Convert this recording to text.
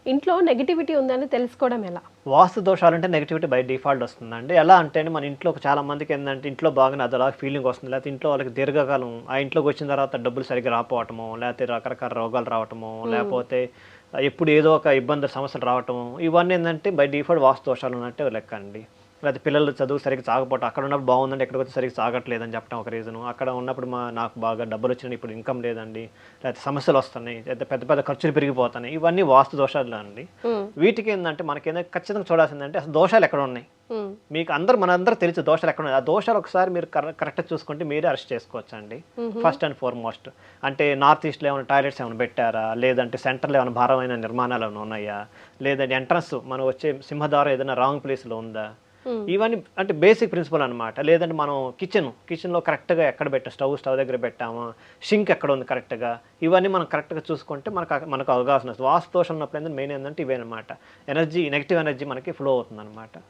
ఇంట్లో నెగటివిటీ ఉందని తెలుసుకోవడం ఎలా? వాస్తు దోషాలంటే నెగటివిటీ బై డిఫాల్ట్ వస్తుందండి. ఎలా అంటే అండి, మన ఇంట్లో చాలా మందికి ఏందంటే ఇంట్లో బాగానే అదోలా ఫీలింగ్ వస్తుంది. లేకపోతే ఇంట్లో వాళ్ళకి దీర్ఘకాలం ఆ ఇంట్లోకి వచ్చిన తర్వాత డబ్బులు సరిగ్గా రాకపోవటమో, లేకపోతే రకరకాల రోగాలు రావటమో, హ్మ్. లేపోతే ఎప్పుడు ఏదో ఒక ఇబ్బంది సమస్యలు రావటము, ఇవన్నీ ఏందంటే బై డిఫాల్ట్ వాస్తు దోషాలు ఉన్నట్టే లెక్క అండి. లేకపోతే పిల్లలు చదువు సరిగ్గా సాగపోవటం, అక్కడ ఉన్నప్పుడు బాగుందండి, ఇక్కడికొచ్చి సరిగ్గా సాగట్లేదని చెప్పడం ఒక రీజను. అక్కడ ఉన్నప్పుడు నాకు బాగా డబ్బులొచ్చినాయి, ఇప్పుడు ఇన్‌కమ్ లేదండి. లేకపోతే సమస్యలొస్తున్నాయి, లేకపోతే పెద్ద పెద్ద ఖర్చులు పెరిగిపోతున్నాయి. ఇవన్నీ వాస్తు దోషాలే అండి. హ్మ్. వీటికేందంటే మనకేందంటే ఖచ్చితంగా చూడాల్సిందంటే అసలు దోషాలెక్కడున్నాయి? హ్మ్. మనందరికి తెలుసు దోషాలెక్కడున్నాయి. ఆ దోషాలు ఒకసారి మీరు కరెక్ట్‌గా చూసుకుంటే మీరే అరెస్ట్ చేసుకోవచ్చండి. హుహు. First and foremost. అంటే నార్త్ ఈస్ట్‌లో ఏమైనా టాయిలెట్స్ ఏమైనా పెట్టారా? లేదంటే సెంటర్‌లో ఏమైనా భారమైన నిర్మాణాలేమైనా ఉన్నాయా? లేదంటే ఎంట్రన్స్ మనం వచ్చే సింహద్వారం ఏదైనా రాంగ్ ప్లేస్‌లో ఉందా? హ్మ్. ఇవన్నీ అంటే బేసిక్ ప్రిన్సిపల్ అనమాట. లేదంటే మనం కిచెన్‌లో కరెక్ట్‌గా ఎక్కడ పెట్టాం, స్టవ్ దగ్గర పెట్టామా? సింక్ ఎక్కడుంది కరెక్ట్‌గా? ఇవన్నీ మనం కరెక్ట్‌గా చూసుకుంటే మనకు అవగాహన వస్తది. వాస్తు దోషం ఉన్నప్పుడు మెయిన్ ఏందంటే ఇవేనమాట. నెగెటివ్ ఎనర్జీ మనకి ఫ్లో అవుతుందనమాట.